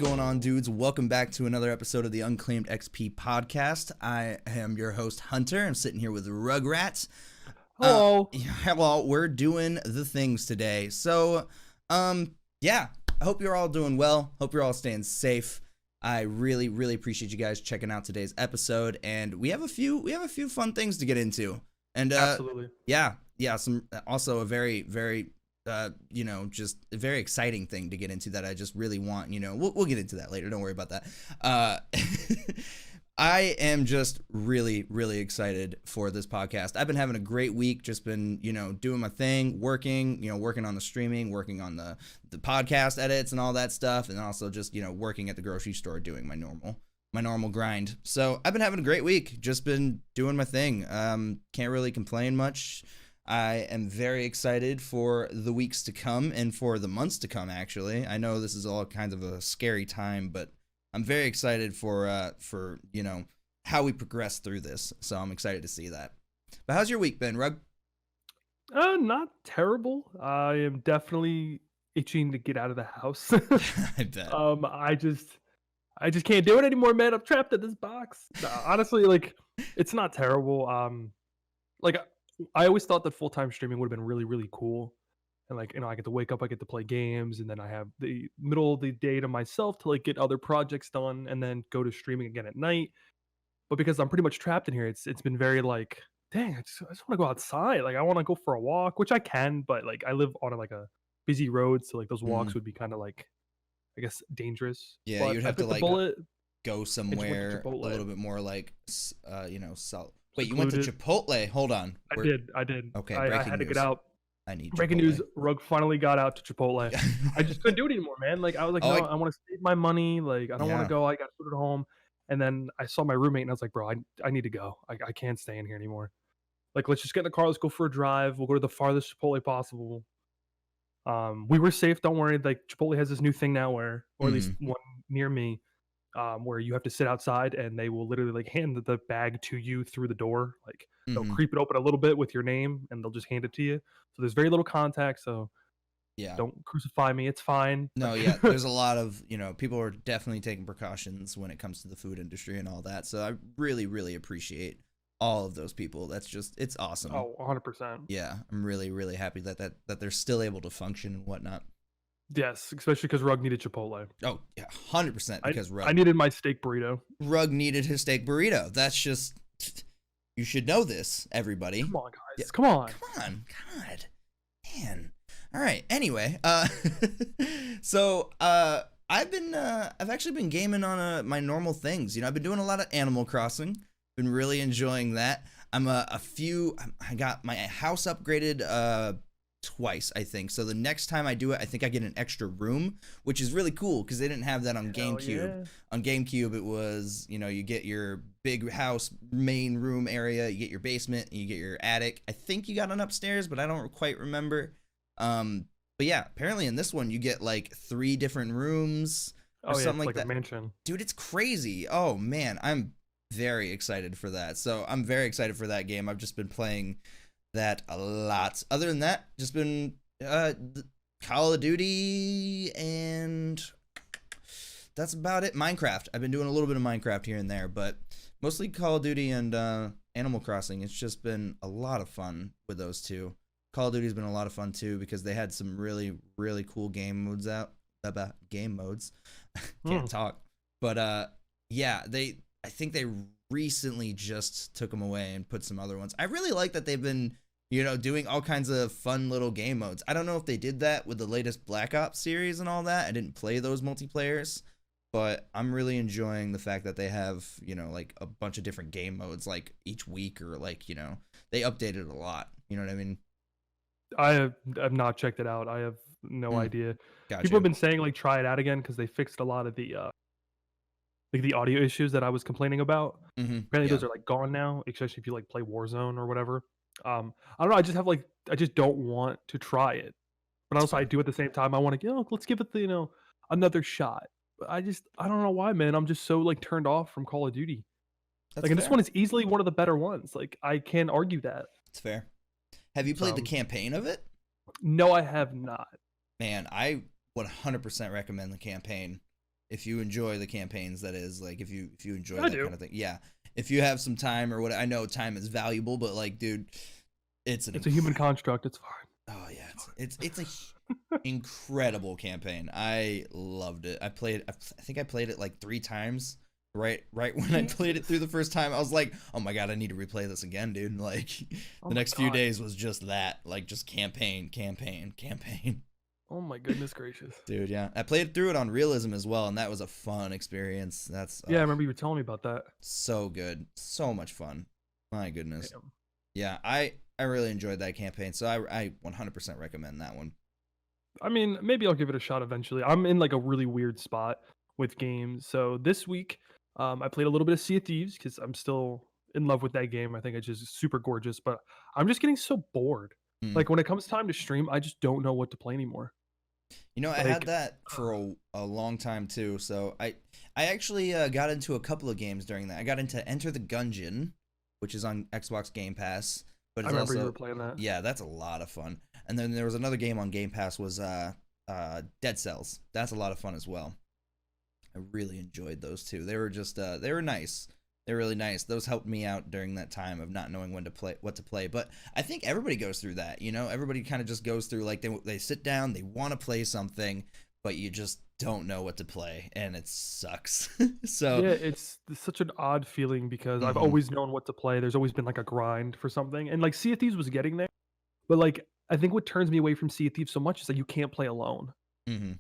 going on, dudes? Welcome back to another episode of the Unclaimed XP podcast. I am your host, Hunter. I'm sitting here with Rugrat. Hello. Well, we're doing the things today. So, yeah, I hope you're all doing well. Hope you're all staying safe. I really appreciate you guys checking out today's episode, and we have a few fun things to get into. And Absolutely. yeah, some also a very just a very exciting thing to get into that I just really want. We'll get into that later. Don't worry about that. I am just really excited for this podcast. I've been having a great week. Just been, doing my thing, working on the streaming, working on the podcast edits and all that stuff, and also just, working at the grocery store doing my normal grind. So I've been having a great week. Just been doing my thing. Can't really complain much. I am very excited for the weeks to come and for the months to come, actually. I know this is all kind of a scary time, but I'm very excited for how we progress through this. So I'm excited to see that. But how's your week been, Rug? Not terrible. I am definitely itching to get out of the house. I bet. I just can't do it anymore, man. I'm trapped in this box. Honestly, it's not terrible. I always thought that full-time streaming would have been really cool. And I get to wake up, I get to play games, and then I have the middle of the day to myself to get other projects done and then go to streaming again at night. But because I'm pretty much trapped in here, it's been very dang, I just want to go outside. I want to go for a walk, which I can, but I live on a busy road, so those walks would be kind of I guess dangerous. Yeah, but you'd have I to go somewhere a little bit more south. Wait, you went to Chipotle? Hold on. I did. Okay, I had to get out. I need breaking Chipotle. news. Rug finally got out to Chipotle. I just couldn't do it anymore, man. I was no, I want to save my money. I don't want to go. I got food at home. And then I saw my roommate and I was like, bro, I need to go. I can't stay in here anymore. Let's just get in the car. Let's go for a drive. We'll go to the farthest Chipotle possible. We were safe. Don't worry. Chipotle has this new thing now or at least one near me, where you have to sit outside and they will literally hand the bag to you through the door. They'll creep it open a little bit with your name and they'll just hand it to you. So there's very little contact. So yeah, don't crucify me. It's fine. No, yeah, there's a lot of, people are definitely taking precautions when it comes to the food industry and all that. So I really appreciate all of those people. It's awesome. Oh, 100%. Yeah, I'm really happy that they're still able to function and whatnot. Yes, especially because Rug needed Chipotle. Oh, yeah, 100% because I needed my steak burrito. Rug needed his steak burrito. That's just, you should know this, everybody. Come on, guys. Yeah. Come on. God. Man. All right. Anyway, so I've actually been gaming on my normal things. I've been doing a lot of Animal Crossing. Been really enjoying that. I got my house upgraded twice, I think. So the next time I do it, I think I get an extra room, which is really cool because they didn't have that on GameCube. Yeah. On GameCube, it was, you get your big house main room area, you get your basement, and you get your attic. I think you got an upstairs, but I don't quite remember. But yeah, apparently in this one you get 3 different rooms or something like that. A mansion. Dude, it's crazy. Oh man, I'm very excited for that. So I'm very excited for that game. I've just been playing that a lot. Other than that, just been Call of Duty, and that's about it. Minecraft. I've been doing a little bit of Minecraft here and there, but mostly Call of Duty and Animal Crossing. It's just been a lot of fun with those two. Call of Duty's been a lot of fun too because they had some really cool game modes out. Game modes. Can't talk. But yeah, I think they recently just took them away and put some other ones. I really like that they've been, doing all kinds of fun little game modes. I don't know if they did that with the latest Black Ops series and all that. I didn't play those multiplayers, but I'm really enjoying the fact that they have, a bunch of different game modes each week or they updated a lot. You know what I mean? I have not checked it out. I have no idea. Gotcha. People have been saying try it out again because they fixed a lot of the the audio issues that I was complaining about. Apparently those are gone now, especially if you play Warzone or whatever. I don't know. I just have I just don't want to try it, but also I do at the same time. I want to let's give it the another shot. But I don't know why, man. I'm just so turned off from Call of Duty. And this one is easily one of the better ones. I can't argue that. It's fair. Have you played the campaign of it? No, I have not. Man, I would 100% recommend the campaign. if you enjoy the campaigns, that is, like, if you enjoy I that do. kind of thing. Yeah. If you have some time or what, I know time is valuable, but like, dude, it's It's a human construct. It's fine. oh yeah, it's a incredible campaign. I loved it. I think I played it like 3 times. Right when I played it through the first time, I was like, oh my god, I need to replay this again, dude. Like, Oh the my next few God. days was just that, like, just campaign. Oh my goodness gracious. Dude, yeah. I played through it on realism as well, and that was a fun experience. That's Yeah, I remember you were telling me about that. so good. So much fun. My goodness. Damn. Yeah, I really enjoyed that campaign, so I 100% recommend that one. I mean, maybe I'll give it a shot eventually. I'm in like a really weird spot with games. So this week, I played a little bit of Sea of Thieves because I'm still in love with that game. I think it's just super gorgeous, but I'm just getting so bored. Mm. Like when it comes time to stream, I just don't know what to play anymore. You know, I had Like, that for a long time too. So I actually got into a couple of games during that. I got into Enter the Gungeon, which is on Xbox Game Pass, but I it's remember you also, were playing that. yeah, that's a lot of fun. And then there was another game on Game Pass, was Dead Cells. That's a lot of fun as well. I really enjoyed those two. They were just they were nice. They're really nice. Those helped me out during that time of not knowing what to play. But I think everybody goes through that, you know? Everybody kind of just goes through, like, they sit down, they want to play something, but you just don't know what to play, and it sucks. So, Yeah, it's such an odd feeling because I've mhm, always known what to play. There's always been like a grind for something. And like Sea of Thieves was getting there. But like I think what turns me away from Sea of Thieves so much is that you can't play alone. mhm.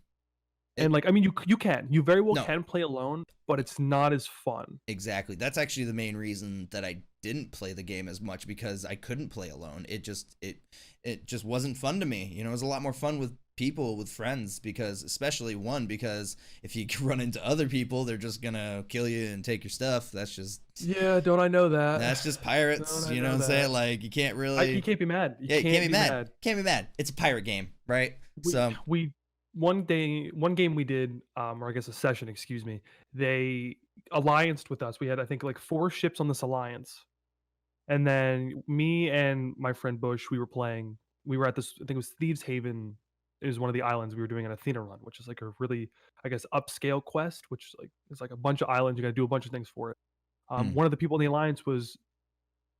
And It like I mean you very well no, can play alone, but it's not as fun. exactly. That's actually the main reason that I didn't play the game as much, because I couldn't play alone. It just wasn't fun to me. You know, it was a lot more fun with people, with friends, because especially one, because if you run into other people, they're just gonna kill you and take your stuff. Yeah, don't I know that? That's just Don't pirates. I You know what know I'm saying? that? Like, you can't You really. can't be mad. You Yeah, you can't can't be be mad. mad. Can't be mad. It's a pirate game, right? We So, we one game we did, or I guess a session, excuse me, they allianced with us. We had I think like 4 ships on this alliance. And then me and my friend Bush, we were playing. We were at this. I think it was Thieves Haven. It was one of the islands we were doing an Athena run, which is like a really, I guess, upscale quest, which is like it's like a bunch of islands. You got to do a bunch of things for it. mm, One of the people in the alliance was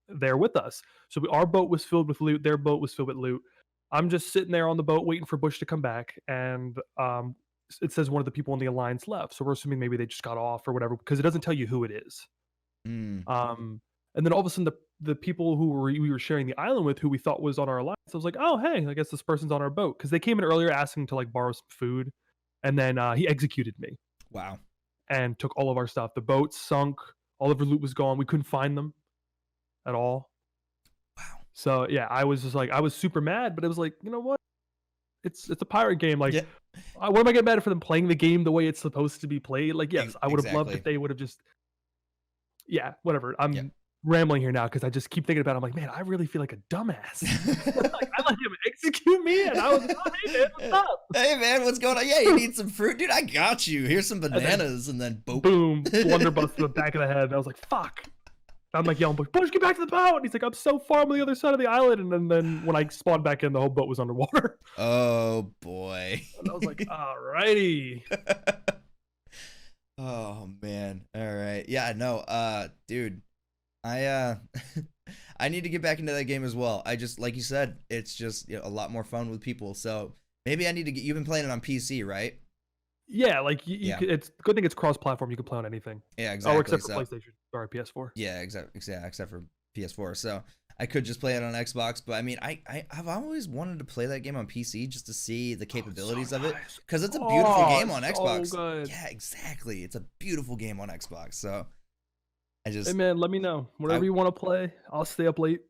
there with us, so our boat was filled with loot. Their boat was filled with loot. I'm just sitting there on the boat waiting for Bush to come back, and it says one of the people in the alliance left. So we're assuming maybe they just got off or whatever because it doesn't tell you who it is. mm, And then all of a sudden, the people who we were sharing the island with, who we thought was on our alliance, I was like, "Oh, hey, I guess this person's on our boat." Because they came in earlier asking to like borrow some food, and then he executed me wow. and took all of our stuff. The boat sunk. All of our loot was gone. We couldn't find them at all. Wow. So yeah, I was just like, I was super mad, but it was like, you know what? It's a pirate game. Like, Yeah, what am I getting mad at for them playing the game the way it's supposed to be played? Like, yes, I would have loved if exactly. they would have just, yeah, whatever. Yeah. I'm rambling here now because I just keep thinking about it. I'm like, man, I really feel like a dumbass. Like, I let him execute me, and I was like, oh, hey, man, what's up? Hey man, what's going on? Yeah, you need some fruit, dude. I got you. Here's some And then, bananas, and then boop. boom, blunderbuss to the back of the head. And I was like, fuck. I'm like yelling, Bush, get back to the boat. And he's like, I'm so far on the other side of the island. And then when I spawned back in, the whole boat was underwater. Oh boy. And I was like, alrighty. Oh man. All right. Yeah, no. Dude, I I need to get back into that game as well. I just, like you said, it's just, you know, a lot more fun with people. So maybe I need to get. You've been playing it on PC, right? Yeah, like Yeah. it's good thing it's cross-platform. You can play on anything. Yeah, Oh, exactly. except for So PlayStation. Sorry, PS4. yeah, exactly. Yeah, except for PS4. So I could just play it on Xbox, but I mean, I've always wanted to play that game on PC just to see the Oh, it's so capabilities of it, nice. because it's a beautiful Oh, game on so Xbox. good. Yeah, exactly. It's a beautiful game on Xbox. So I Hey just man, let me know. Whatever I you want to play. I'll stay up late.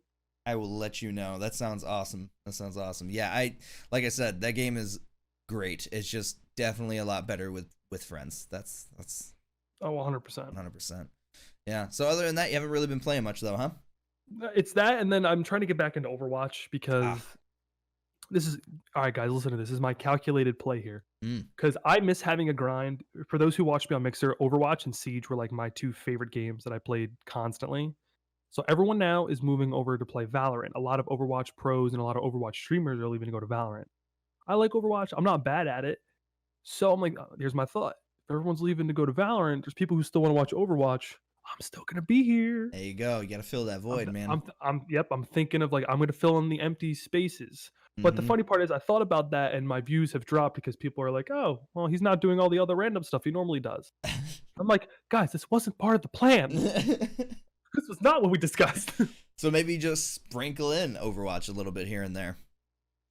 I will let you know. That sounds awesome. That sounds awesome. Yeah, like I said, that game is great. It's just definitely a lot better with friends. That's Oh, 100%. 100%. Yeah. So other than that, you haven't really been playing much though, huh? It's that, and then I'm trying to get back into Overwatch because Ah. this is all right, guys. Listen to this. This is my calculated play here Mm. because I miss having a grind. For those who watch me on Mixer, Overwatch and Siege were like my 2 favorite games that I played constantly. So everyone now is moving over to play Valorant. A lot of Overwatch pros and a lot of Overwatch streamers are leaving to go to Valorant. I like Overwatch. I'm not bad at it. So I'm like, here's my thought. everyone's leaving to go to Valorant, there's people who still want to watch Overwatch. I'm still gonna be here. There you go. You got to fill that void, man. Yep. I'm thinking of like I'm gonna fill in the empty spaces. But the Hmm. funny part is, I thought about that, and my views have dropped because people are like, "Oh, well, he's not doing all the other random stuff he normally does." I'm like, guys, this wasn't part of the plan. This was not what we discussed. So maybe just sprinkle in Overwatch a little bit here and there.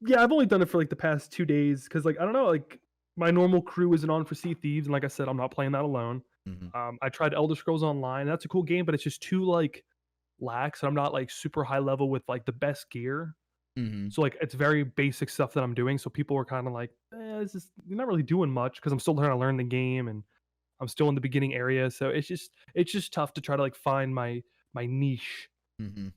Yeah, I've only done it for like the past 2 days because, like, I don't know, like my normal crew isn't on for Sea Thieves, and like I said, I'm not playing that alone. Hmm. I tried Elder Scrolls Online. That's a cool game, but it's just too like lax. I'm not like super high level with like the best gear. Hmm. So like it's very basic stuff that I'm doing. So people were kind of like, this is you're not really doing much because I'm still trying to learn the game and I'm still in the beginning area. So it's just tough to try to like find my niche. Hmm.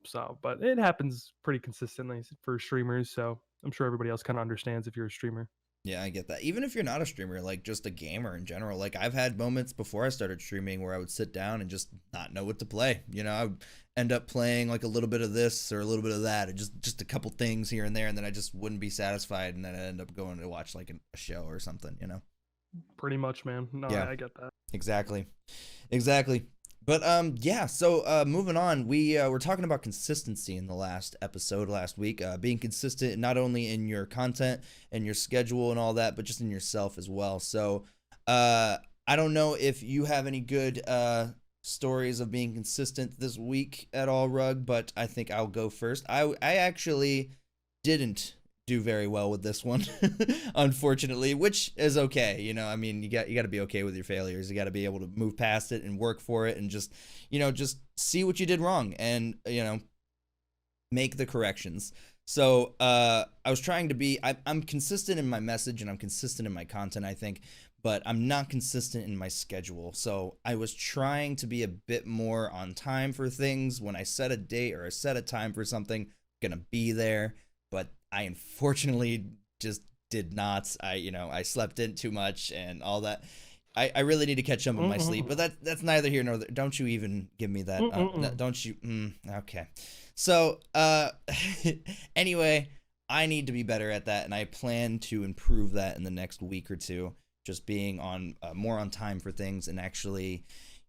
So, but it happens pretty consistently for streamers. So I'm sure everybody else kind of understands if you're a streamer. Yeah, I get that. Even if you're not a streamer, like just a gamer in general, like I've had moments before I started streaming where I would sit down and just not know what to play. I would end up playing like a little bit of this or a little bit of that, or just a couple things here and there, and then I just wouldn't be satisfied, and then I'd end up going to watch like a show or something. Pretty much, man. No, Yeah, I get that. exactly, exactly. But yeah, so moving on, we were talking about consistency in the last episode last week, being consistent not only in your content and your schedule and all that, but just in yourself as well. So I don't know if you have any good stories of being consistent this week at all, Rug, but I think I'll go first. I actually didn't do very well with this one, unfortunately, which is okay. I mean, you got to be okay with your failures. You got to be able to move past it and work for it, and just see what you did wrong, and make the corrections. So I was trying to be. I'm consistent in my message and I'm consistent in my content, I think, but I'm not consistent in my schedule. So I was trying to be a bit more on time for things. When I set a date or I set a time for something, I'm gonna be there. But I unfortunately just did not. I slept in too much and all that. I really need to catch up on my sleep, but that's neither here nor there. Don't you even give me that. Don't you? Okay. So anyway, I need to be better at that, and I plan to improve that in the next week or two. Just being on more on time for things, and actually,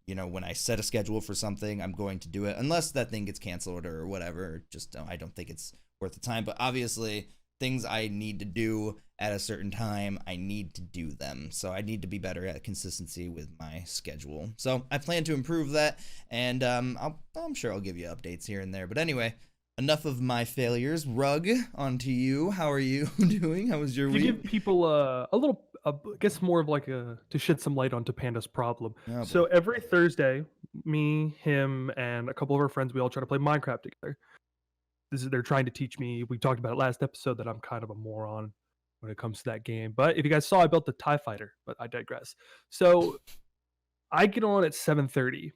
when I set a schedule for something, I'm going to do it, unless that thing gets canceled or whatever. Just I don't think it's worth the time. But obviously, things I need to do at a certain time, I need to do them. So I need to be better at consistency with my schedule. So I plan to improve that, and I'm sure I'll give you updates here and there. But anyway, enough of my failures. Rug, on to you. How are you doing? How was your To week? give people a little, I guess more of like to shed some light onto Panda's problem. Oh, So boy. every Thursday, me, him, and a couple of our friends, we all try to play Minecraft together. They're trying to teach me. We talked about it last episode that I'm kind of a moron when it comes to that game. But if you guys saw, I built the TIE Fighter, but I digress. So I get on at 7:30.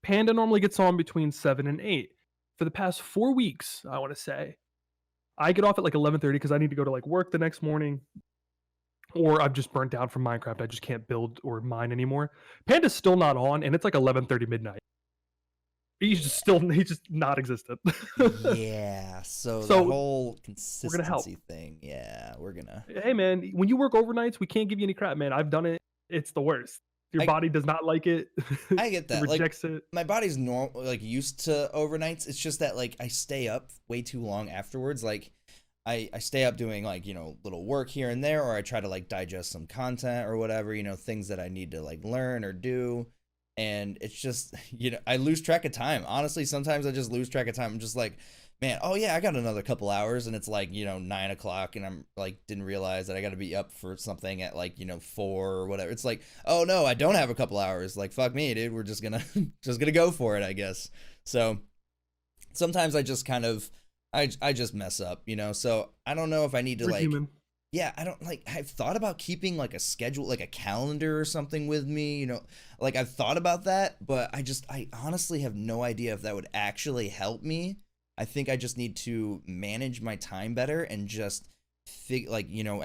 Panda normally gets on between 7 and 8. For the past 4 weeks, I want to say, I get off at like 11:30 because I need to go to like work the next morning, or I'm just burnt out from Minecraft. I just can't build or mine anymore. Panda's still not on, and it's like 11:30 midnight. He's just not existent. Yeah, so the So whole we're gonna help. consistency thing. Yeah, we're gonna. Hey man, when you work overnights, we can't give you any crap, man. I've done it. It's the worst. Your I body does not like it. I get It that. Like rejects it. my body's normal, like used to overnights. It's just that like I stay up way too long afterwards. Like I stay up doing like little work here and there, or I try to like digest some content or whatever. Things that I need to like learn or do. And it's just, I lose track of time. Honestly, sometimes I just lose track of time. I'm just like, man, oh yeah, I got another couple hours, and it's like, 9 o'clock, and I'm like, didn't realize that I got to be up for something at like, 4 or whatever. It's like, oh no, I don't have a couple hours. Like, fuck me, dude. We're just gonna, just gonna go for it, I guess. So sometimes I just kind of, I just mess up, So I don't know if I need to We're like, human. yeah, I don't like. I've thought about keeping like a schedule, like a calendar or something with me. Like I've thought about that, but I honestly have no idea if that would actually help me. I think I just need to manage my time better and just I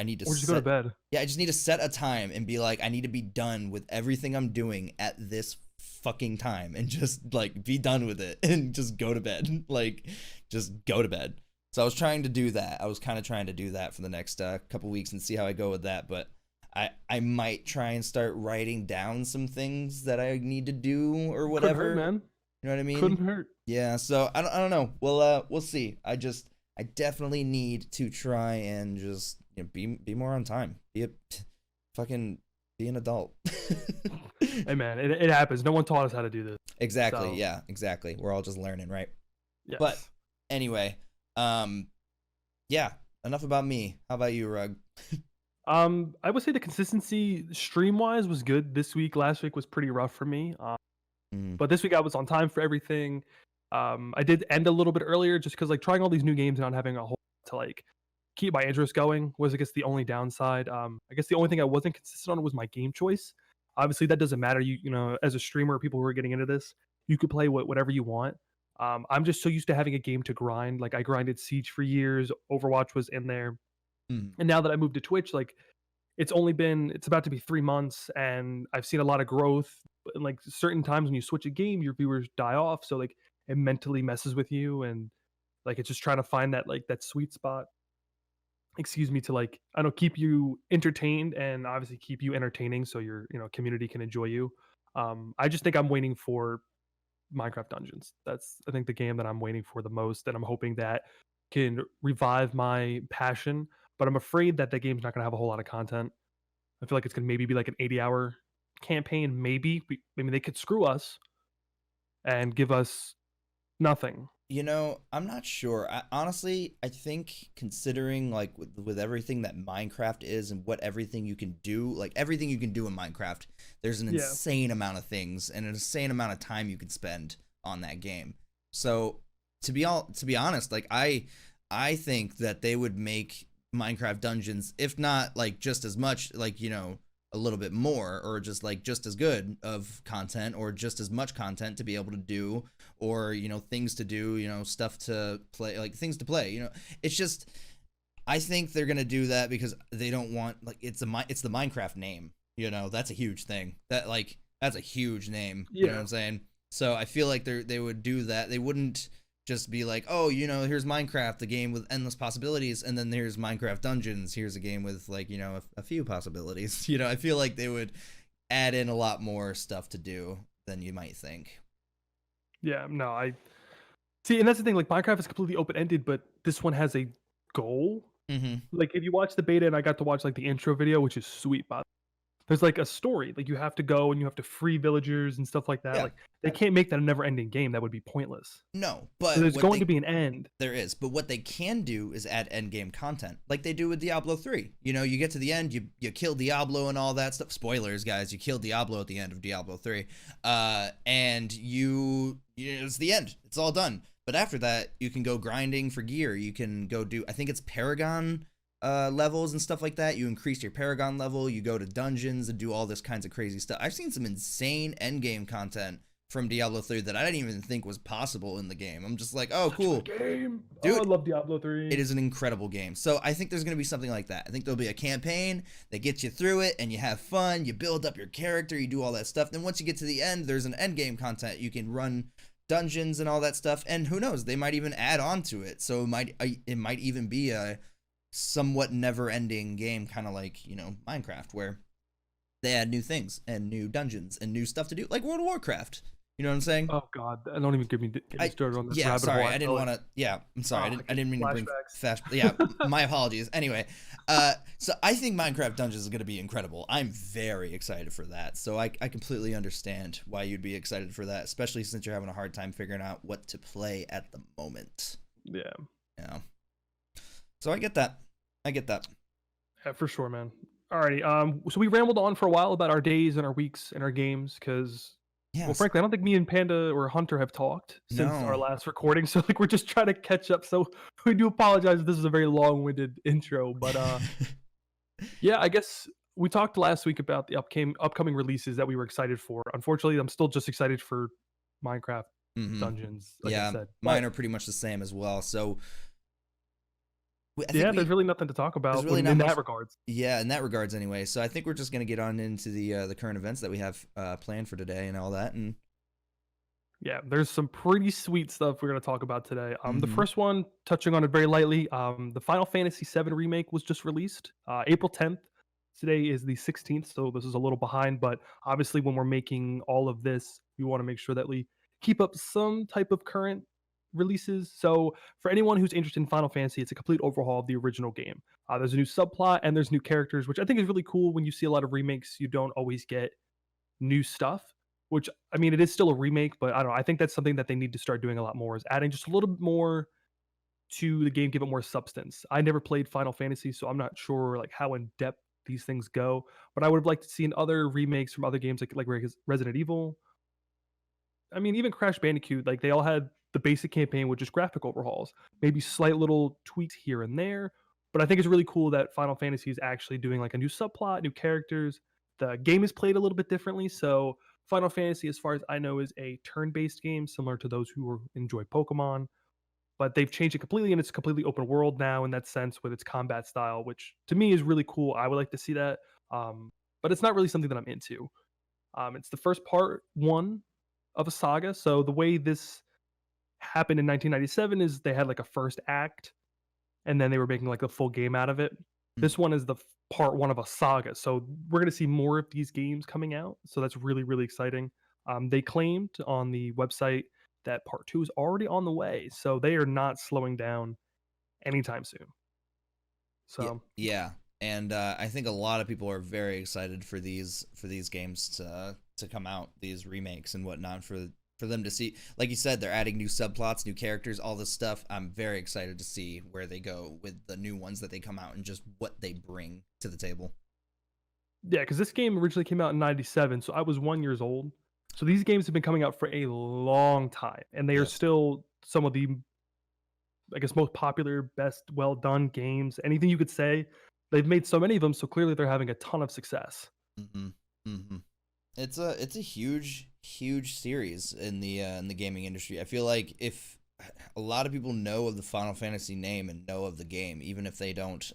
need to Or just go to bed. yeah, I just need to set a time and be like, I need to be done with everything I'm doing at this fucking time, and just like be done with it and just go to bed. Like, just go to bed. So I was trying to do that. I was kind of trying to do that for the next couple weeks and see how I go with that. But I might try and start writing down some things that I need to do or Couldn't hurt, whatever. man. You know what I mean? Couldn't hurt. Yeah, so I don't know. We'll see. I definitely need to try and just be more on time. Fucking be an adult. Hey man, it happens. No one taught us how to do this. Exactly. So, Yeah, exactly. We're all just learning, right? yes. But anyway, yeah, enough about me. How about you, Rug? I would say the consistency stream wise was good this week. Last week was pretty rough for me. Mm, But this week I was on time for everything. I did end a little bit earlier just because like trying all these new games and not having a whole to like keep my interest going was I guess the only downside. I guess the only thing I wasn't consistent on was my game choice. Obviously that doesn't matter. You know, as a streamer, people who are getting into this, you could play whatever you want. I'm just so used to having a game to grind. Like I grinded Siege for years. Overwatch was in there, mm. and now that I moved to Twitch, like it's about to be 3 months, and I've seen a lot of growth. And like certain times when you switch a game, your viewers die off, so like it mentally messes with you, and like it's just trying to find that like that sweet spot. Excuse me, to like I don't know, keep you entertained and obviously keep you entertaining, so your community can enjoy you. I just think I'm waiting for Minecraft Dungeons. That's I think the game that I'm waiting for the most, and I'm hoping that can revive my passion. But I'm afraid that the game's not gonna have a whole lot of content. I feel like it's gonna maybe be like an 80-hour campaign. Maybe they could screw us and give us nothing. I'm not sure. Honestly, I think considering like with everything that Minecraft is and what everything you can do, like everything you can do in Minecraft, there's an Yeah. insane amount of things and an insane amount of time you can spend on that game. So to be honest, like I think that they would make Minecraft Dungeons, if not like just as much, like a little bit more, or just like just as good of content, or just as much content to be able to do, or things to do, stuff to play, like things to play. It's just I think they're gonna do that because they don't want like it's the Minecraft name. That's a huge thing. That's a huge name. You know what Yeah. I'm saying? So I feel like they would do that. They wouldn't just be like, oh, here's Minecraft, the game with endless possibilities, and then there's Minecraft Dungeons. Here's a game with like a few possibilities. I feel like they would add in a lot more stuff to do than you might think. Yeah. No, I see, and that's the thing. Like Minecraft is completely open ended, but this one has a goal. Mm-hmm. Like if you watch the beta, and I got to watch like the intro video, which is sweet. By there's like a story. Like you have to go and you have to free villagers and stuff like that. Yeah. Like they can't make that a never-ending game. That would be pointless. No, So but there's going to be an end. there is, but what they can do is add end game content, like they do with Diablo 3. You get to the end, you kill Diablo and all that stuff. Spoilers, guys, you kill Diablo at the end of Diablo 3, and it's the end. It's all done. But after that, you can go grinding for gear. You can go do, I think it's Paragon levels and stuff like that. You increase your Paragon level. You go to dungeons and do all this kinds of crazy stuff. I've seen some insane end game content from Diablo 3 that I didn't even think was possible in the game. I'm just like, oh, cool. Game. Dude, I love Diablo 3. It is an incredible game. So I think there's going to be something like that. I think there'll be a campaign that gets you through it and you have fun. You build up your character. You do all that stuff. Then once you get to the end, there's an end game content. You can run dungeons and all that stuff. And who knows? They might even add on to it. So it might even be a somewhat never-ending game, kind of like, Minecraft, where they add new things and new dungeons and new stuff to do, like World of Warcraft. You know what I'm saying? Oh God! Don't even get me started on this. Yeah, rabbit sorry, hole. I didn't want to. Yeah, I'm sorry, I didn't mean to bring flashbacks. fast. Yeah, my apologies. Anyway, so I think Minecraft Dungeons is going to be incredible. I'm very excited for that. So I completely understand why you'd be excited for that, especially since you're having a hard time figuring out what to play at the moment. Yeah. Yeah. So I get that. Yeah, for sure, man. Alrighty. So we rambled on for a while about our days and our weeks and our games because, Yeah. well, frankly, I don't think me and Panda or Hunter have talked since our last recording. So like we're just trying to catch up. So we do apologize if this is a very long-winded intro, but yeah, I guess we talked last week about the upcoming releases that we were excited for. Unfortunately, I'm still just excited for Minecraft Dungeons. Like I said. Mine are pretty much the same as well. So there's really nothing to talk about really in that regards. Yeah, in that regards anyway. So I think we're just going to get on into the current events that we have planned for today and all that. And yeah, there's some pretty sweet stuff we're going to talk about today. The first one, touching on it very lightly, the Final Fantasy VII remake was just released April 10th. Today is the 16th, so this is a little behind, but obviously when we're making all of this, we want to make sure that we keep up some type of current releases. So for anyone who's interested in Final Fantasy, it's a complete overhaul of the original game. There's a new subplot and there's new characters, which I think is really cool. When you see a lot of remakes, you don't always get new stuff, which I mean, it is still a remake, but I don't know. I think that's something that they need to start doing a lot more, is adding just a little bit more to the game, give it more substance. I never played Final Fantasy, so I'm not sure like how in depth these things go. But I would have liked to see in other remakes from other games like Resident Evil. I mean, even Crash Bandicoot, like they all had the basic campaign with just graphic overhauls, maybe slight little tweaks here and there. But I think it's really cool that Final Fantasy is actually doing like a new subplot, new characters. The game is played a little bit differently. So Final Fantasy, as far as I know, is a turn-based game similar to those who enjoy Pokemon, but they've changed it completely and it's a completely open world now in that sense with its combat style, which to me is really cool. I would like to see that. But it's not really something that I'm into. It's the first part one of a saga. So the way this happened in 1997 is they had like a first act and then they were making like a full game out of it. Mm. This one is the part one of a saga. So we're going to see more of these games coming out. So that's really, really exciting. They claimed on the website that part two is already on the way. So they are not slowing down anytime soon. So Yeah. And I think a lot of people are very excited for these games to come out, these remakes and whatnot, for them to see. Like you said, they're adding new subplots, new characters, all this stuff. I'm very excited to see where they go with the new ones that they come out and just what they bring to the table. yeah, because this game originally came out in '97, so I was 1 years old. So these games have been coming out for a long time, and they are Yes. still some of the, I guess, most popular, best, well done games. Anything you could say. They've made so many of them, so clearly they're having a ton of success. Mm-hmm. Mm-hmm. It's a huge series in the gaming industry. I feel like if a lot of people know of the Final Fantasy name and know of the game, even if they don't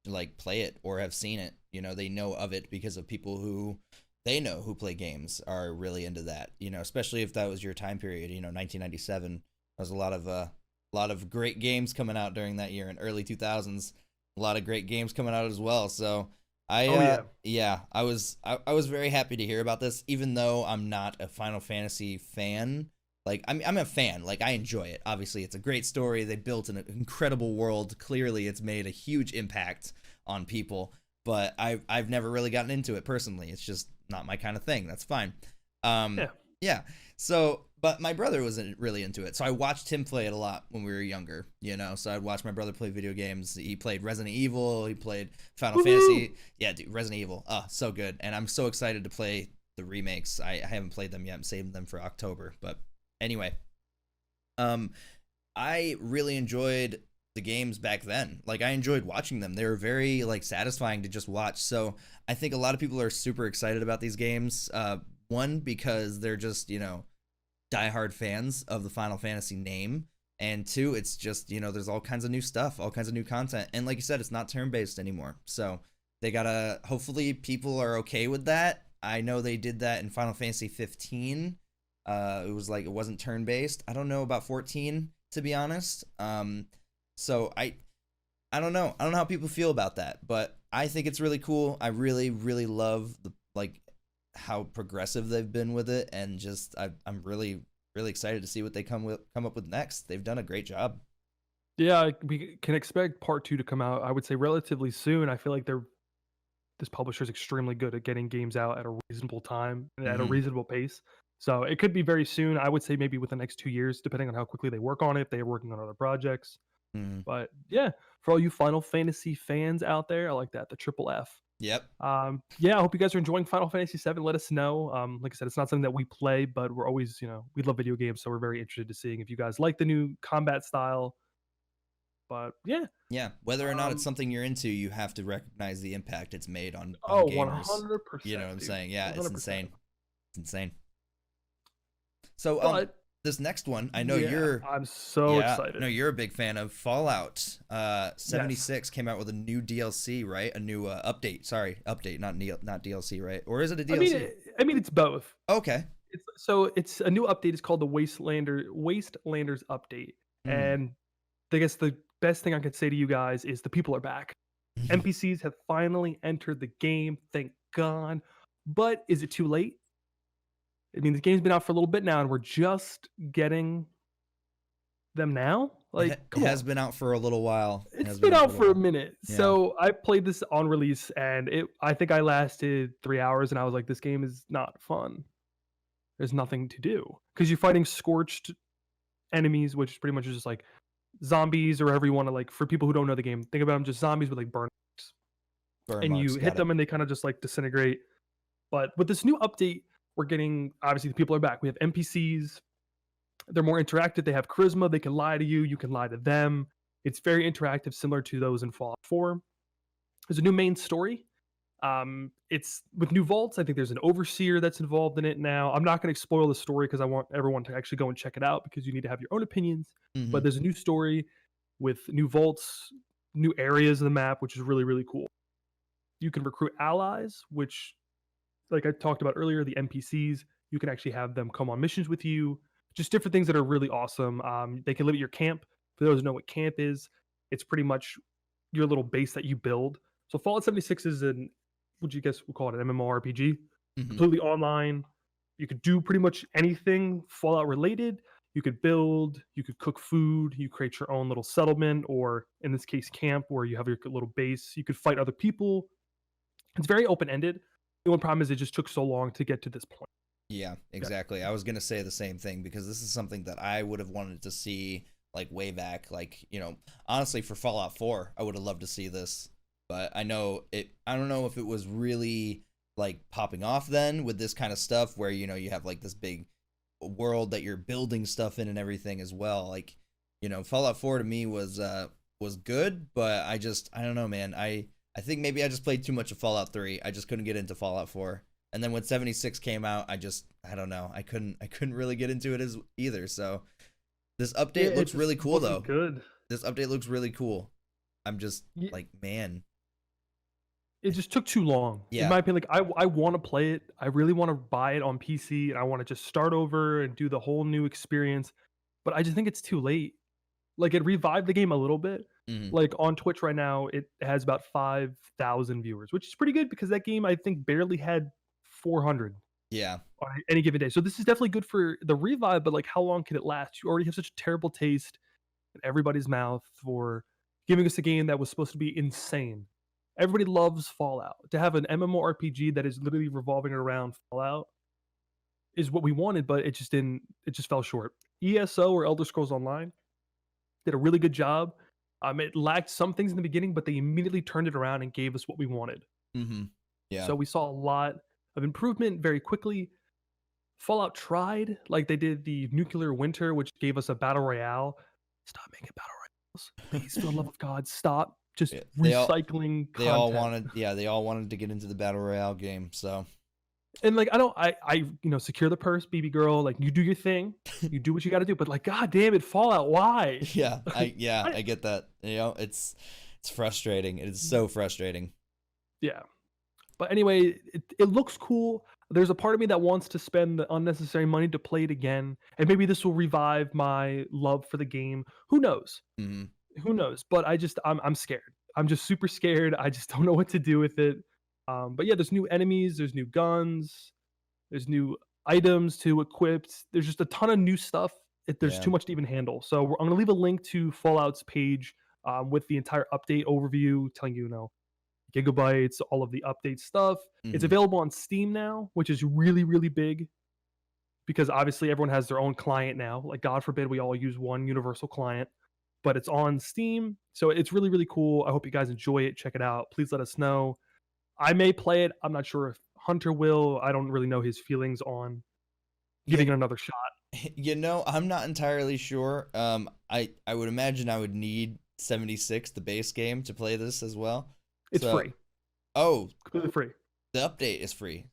like play it or have seen it, they know of it because of people who they know who play games are really into that. Especially if that was your time period. 1997. There was a lot of great games coming out during that year, in early 2000s. A lot of great games coming out as well. So I was very happy to hear about this, even though I'm not a Final Fantasy fan. Like I'm a fan. Like I enjoy it. Obviously, it's a great story. They built an incredible world. Clearly, it's made a huge impact on people. But I've never really gotten into it personally. It's just not my kind of thing. That's fine. Yeah. Yeah. So, but my brother wasn't really into it. So I watched him play it a lot when we were younger, So I'd watch my brother play video games. He played Resident Evil. He played Final Fantasy. Yeah, dude, Resident Evil. Oh, so good. And I'm so excited to play the remakes. I haven't played them yet. I'm saving them for October. But anyway, I really enjoyed the games back then. Like I enjoyed watching them. They were very like satisfying to just watch. So I think a lot of people are super excited about these games. One, because they're just, diehard fans of the Final Fantasy name. And two, it's just, there's all kinds of new stuff, all kinds of new content. And like you said, it's not turn-based anymore. So they gotta, hopefully people are okay with that. I know they did that in Final Fantasy 15. It was like, it wasn't turn-based. I don't know about 14, to be honest. So I don't know. I don't know how people feel about that, but I think it's really cool. I really, really love how progressive they've been with it, and just I'm really, really excited to see what they come up with next. They've done a great job. Yeah, we can expect part two to come out, I would say, relatively soon. I feel like this publisher is extremely good at getting games out at a reasonable time and at a reasonable pace. So it could be very soon. I would say maybe within the next 2 years, depending on how quickly they work on it, if they are working on other projects. But yeah, for all you Final Fantasy fans out there, I like that, the triple F. Yep. Yeah, I hope you guys are enjoying Final Fantasy VII. Let us know. Like I said, it's not something that we play, but we're always, we love video games, so we're very interested to seeing if you guys like the new combat style. But yeah, whether or not it's something you're into, you have to recognize the impact it's made on gamers. 100%. You know what I'm saying? Yeah, 100%. it's insane. It's insane. So this next one, I know I'm so excited. No, you're a big fan of Fallout. 76 came out with a new DLC, right? A new update. Sorry, update, not DLC, right? Or is it a DLC? I mean, it's both. Okay. It's a new update. It's called the Wastelanders update. And I guess the best thing I could say to you guys is the people are back. NPCs have finally entered the game, thank God. But is it too late? I mean, the game's been out for a little bit now, and we're just getting them now. Like, It come has on. been out for a little while. It It's has been a out little for a while. minute. Yeah. So I played this on release, and I think I lasted 3 hours, and I was like, this game is not fun. There's nothing to do because you're fighting scorched enemies, which is pretty much just like zombies, or whatever you want to, like, for people who don't know the game, think about them just zombies with like burn marks. Burn And marks, you hit got it. them and they kind of just like disintegrate. But with this new update, we're getting, obviously the people are back. We have NPCs. They're more interactive. They have charisma. They can lie to you. You can lie to them. It's very interactive, similar to those in Fallout 4. There's a new main story. It's with new vaults. I think there's an overseer that's involved in it now. I'm not going to spoil the story because I want everyone to actually go and check it out because you need to have your own opinions. Hmm. But there's a new story with new vaults, new areas of the map, which is really, really cool. You can recruit allies, which, like I talked about earlier, the NPCs, you can actually have them come on missions with you. Just different things that are really awesome. They can live at your camp. For those who know what camp is, it's pretty much your little base that you build. So Fallout 76 is an, what you guess we'll call it, an MMORPG, Hmm. completely online. You could do pretty much anything Fallout related. You could build, you could cook food, you create your own little settlement, or in this case, camp, where you have your little base. You could fight other people. It's very open ended. The only problem is it just took so long to get to this point. Yeah, Yeah. exactly. I was gonna say the same thing because this is something that I would have wanted to see like way back. Like, honestly, for Fallout 4, I would have loved to see this. But I know it. I don't know if it was really like popping off then with this kind of stuff where you have like this big world that you're building stuff in and everything as well. Like, Fallout 4 to me was good, but I don't know, man. I think maybe I just played too much of Fallout 3. I just couldn't get into Fallout 4. And then when 76 came out, I don't know. I couldn't really get into it as either. So this update looks really cool though. Good. This update looks really cool. I'm just Yeah. like, man. It just took too long. Yeah. In my opinion, like I want to play it. I really want to buy it on PC, and I want to just start over and do the whole new experience. But I just think it's too late. Like, it revived the game a little bit. Mhm. Like on Twitch right now, it has about 5,000 viewers, which is pretty good because that game I think barely had 400 Yeah. on any given day. So this is definitely good for the revive, but like, how long can it last? You already have such a terrible taste in everybody's mouth for giving us a game that was supposed to be insane. Everybody loves Fallout. To have an MMORPG that is literally revolving around Fallout is what we wanted, but it just didn't. It just fell short. ESO, or Elder Scrolls Online, did a really good job. It lacked some things in the beginning, but they immediately turned it around and gave us what we wanted. Mhm. Yeah. So we saw a lot of improvement very quickly. Fallout tried, like they did the Nuclear Winter, which gave us a battle royale. Stop making battle royales, please, for the love of God, stop. Just Yeah, recycling they all content. wanted to get into the battle royale game. So And like, I secure the purse, BB girl. Like, you do your thing, you do what you got to do. But like, God damn it, Fallout, why? yeah, I get that. It's frustrating. It is so frustrating. Yeah. But anyway, it looks cool. There's a part of me that wants to spend the unnecessary money to play it again, and maybe this will revive my love for the game. Who knows? Hmm. Who knows? But I'm scared. I'm just super scared. I just don't know what to do with it. But yeah, there's new enemies, there's new guns, there's new items to equip. There's just a ton of new stuff. There's Yeah. too much to even handle. So I'm gonna leave a link to Fallout's page with the entire update overview, telling you, gigabytes, all of the update stuff. It's Mhm. available on Steam now, which is really, really big because obviously everyone has their own client now. Like, God forbid we all use one universal client, but it's on Steam. So it's really, really cool. I hope you guys enjoy it. Check it out. Please let us know. I may play it. I'm not sure if Hunter will. I don't really know his feelings on giving it another shot. I'm not entirely sure. I would imagine I would need 76, the base game, to play this as well. It's free. Oh, Completely free. the update is free.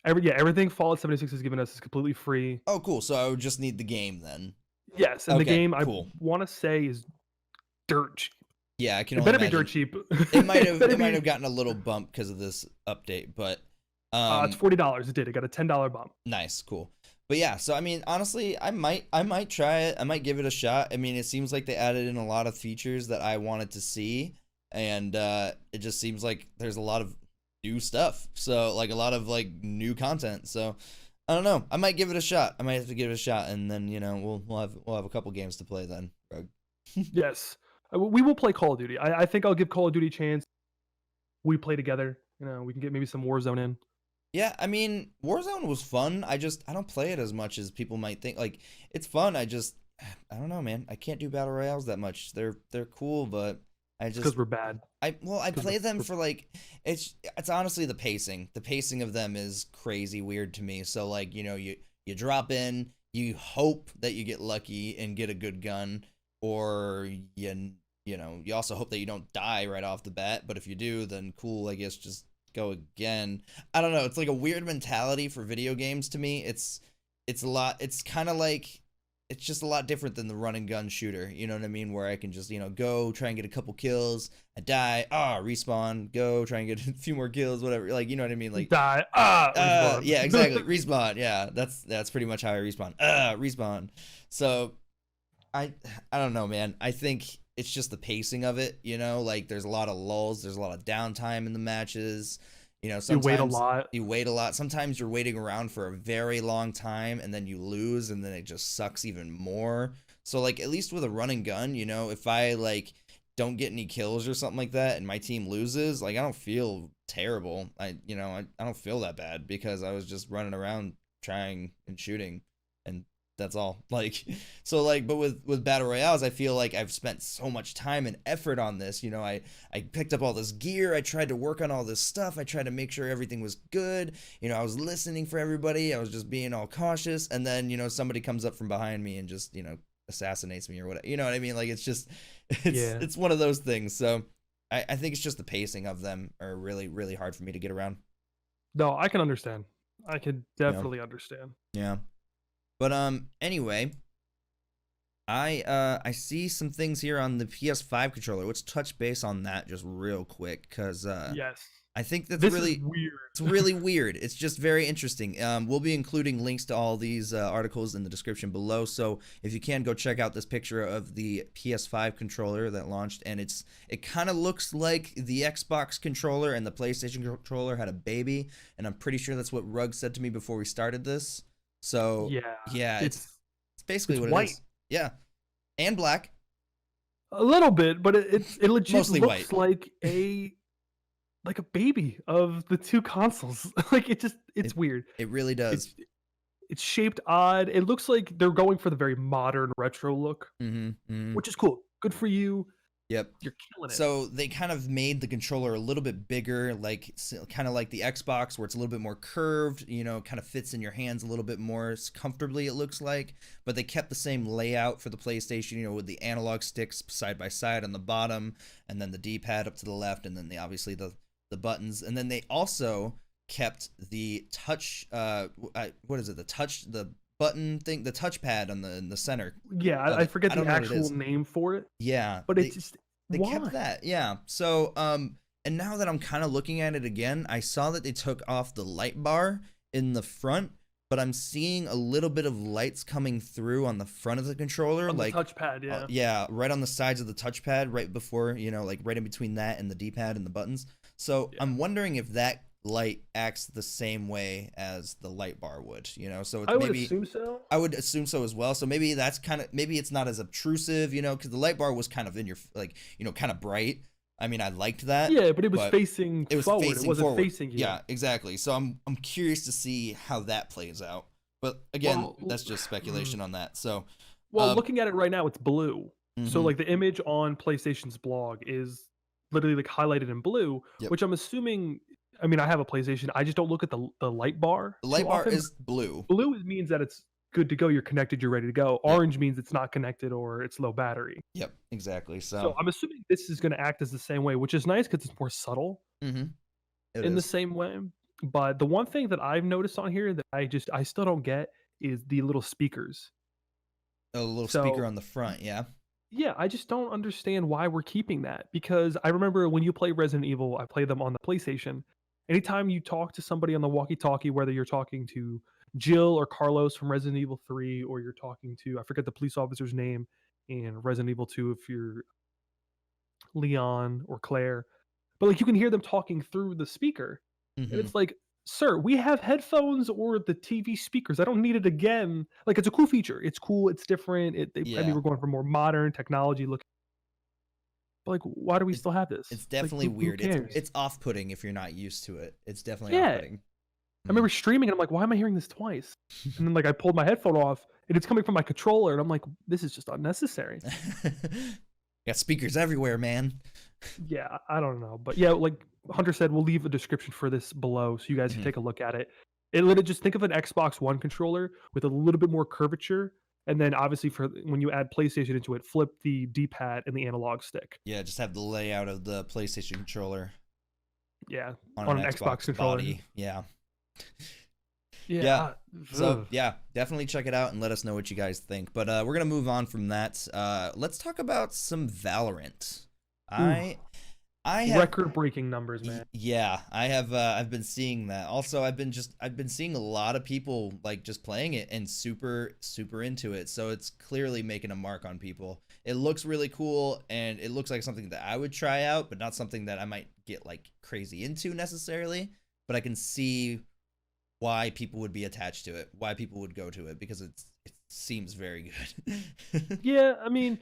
Everything Fallout 76 has given us is completely free. Oh, cool. So I would just need the game then. Yes, and the Okay, game cool. I want to say is dirt cheap. Yeah, I can It only better be imagine. dirt cheap. It might have better be- gotten a little bump because of this update, but it's $40. It did. It got a $10 bump. nice, cool. But yeah, so I mean, honestly, I might try it. I might give it a shot. I mean, it seems like they added in a lot of features that I wanted to see, and it just seems like there's a lot of new stuff. So like a lot of like new content. So I don't know. I might give it a shot. I might have to give it a shot, and then we'll have a couple games to play then. Rug. Yes, we will play Call of Duty. I think I'll give Call of Duty a chance. We play together. We can get maybe some Warzone in. Yeah, I mean, Warzone was fun. I don't play it as much as people might think. Like, it's fun. I don't know, man. I can't do battle royales that much. They're cool, but I It's because just we're bad. I Because play them for like it's honestly the pacing. The pacing of them is crazy weird to me. So like, you drop in, you hope that you get lucky and get a good gun, or you also hope that you don't die right off the bat, but if you do, then cool, I guess just go again. I don't know, it's like a weird mentality for video games to me. It's a lot, it's kind of like it's just a lot different than the run and gun shooter, you know what I mean, where I can just, go try and get a couple kills, I die, respawn, go try and get a few more kills, whatever, like, you know what I mean, like Die. Respawn. yeah, exactly. Respawn. Yeah, that's pretty much how I respawn. Respawn. So I don't know, man. I think it's just the pacing of it, like there's a lot of lulls, there's a lot of downtime in the matches. Sometimes You wait a lot. You wait a lot. Sometimes you're waiting around for a very long time and then you lose and then it just sucks even more. So like at least with a run and gun, if I like don't get any kills or something like that and my team loses, like I don't feel terrible. I don't feel that bad because I was just running around trying and shooting, and that's all. Like, so like, but with battle royales, I feel like I've spent so much time and effort on this. I picked up all this gear, I tried to work on all this stuff, I tried to make sure everything was good. I was listening for everybody, I was just being all cautious, and then somebody comes up from behind me and just assassinates me or whatever. You know what I mean? Like it's one of those things. So I think it's just the pacing of them are really, really hard for me to get around. No, I can understand. I can definitely understand. Yeah. But anyway, I see some things here on the PS5 controller. Let's touch base on that just real quick, because Yes. I think that's This really is weird. it's really weird. It's just very interesting. We'll be including links to all these articles in the description below. So if you can, go check out this picture of the PS5 controller that launched, and it kind of looks like the Xbox controller and the PlayStation controller had a baby, and I'm pretty sure that's what Rug said to me before we started this. So yeah, it's basically what white. it is. Yeah, and black. A little bit, but it legit Mostly looks white. like a baby of the two consoles. Like it's weird. It really does. It's shaped odd. It looks like they're going for the very modern retro look, which is cool. Good for you. Yep. You're killing it. So they kind of made the controller a little bit bigger, like kind of like the Xbox, where it's a little bit more curved, kind of fits in your hands a little bit more comfortably, it looks like. But they kept the same layout for the PlayStation, with the analog sticks side by side on the bottom, and then the D-pad up to the left, and then obviously the buttons. And then they also kept the touch, what is it? The button thing, the touchpad in the center. Yeah, I forget the actual name for it. Yeah, but they kept that. Yeah. So and now that I'm kind of looking at it again, I saw that they took off the light bar in the front, but I'm seeing a little bit of lights coming through on the front of the controller, on like the touchpad. Yeah. Yeah, right on the sides of the touchpad, right before, like right in between that and the D-pad and the buttons. So I'm wondering if that light acts the same way as the light bar would, so it's I would assume so. I would assume so as well. So maybe maybe it's not as obtrusive, because the light bar was kind of in your, like, kind of bright. I mean, I liked that. Yeah, but it was facing forward. It wasn't forward. Facing you. Yeah, exactly. So I'm curious to see how that plays out. But again, that's just speculation on that. So looking at it right now, it's blue. So like the image on PlayStation's blog is literally like highlighted in blue, which I'm assuming. I mean, I have a PlayStation. I just don't look at the light bar. The light bar is blue. Blue means that it's good to go. You're connected. You're ready to go. Orange means it's not connected or it's low battery. Yep, exactly. So I'm assuming this is going to act as the same way, which is nice because it's more subtle in the same way. But the one thing that I've noticed on here that I still don't get is the little speakers. A little speaker on the front, yeah. Yeah, I just don't understand why we're keeping that, because I remember when you play Resident Evil, I played them on the PlayStation. Anytime you talk to somebody on the walkie-talkie, whether you're talking to Jill or Carlos from Resident Evil 3, or you're talking to, I forget the police officer's name in Resident Evil 2, if you're Leon or Claire, but like you can hear them talking through the speaker, and Hmm. it's like, sir, we have headphones or the TV speakers. I don't need it again. Like it's a cool feature. It's cool. It's different. I mean, Yeah. we're going for more modern technology. Look, but like, why do we It, still have this? it's Like, definitely who weird. It's cares? it's off-putting if you're not used to it. It's definitely Yeah, off-putting. I remember streaming and I'm like, why am I hearing this twice? And then like I pulled my headphone off and it's coming from my controller and I'm like, this is just unnecessary. Got speakers everywhere, man. Yeah, I don't know. But yeah, like Hunter said, we'll leave a description for this below so you guys can Mhm. take a look at it. It literally just think of an Xbox One controller with a little bit more curvature. And then obviously for when you add PlayStation into it, flip the D-pad and the analog stick. Yeah, just have the layout of the PlayStation controller Yeah, on on an an Xbox Xbox controller. body. Yeah. Yeah. Yeah. So yeah, definitely check it out and let us know what you guys think. But we're gonna move on from that. Let's talk about some Valorant. I I have Record-breaking numbers, man. yeah, I have I've been seeing that. Also, I've been seeing a lot of people like just playing it and super into it. So it's clearly making a mark on people. It looks really cool and it looks like something that I would try out, but not something that I might get like crazy into necessarily. But I can see why people would be attached to it, why people would go to it because it seems very good. Yeah, I mean,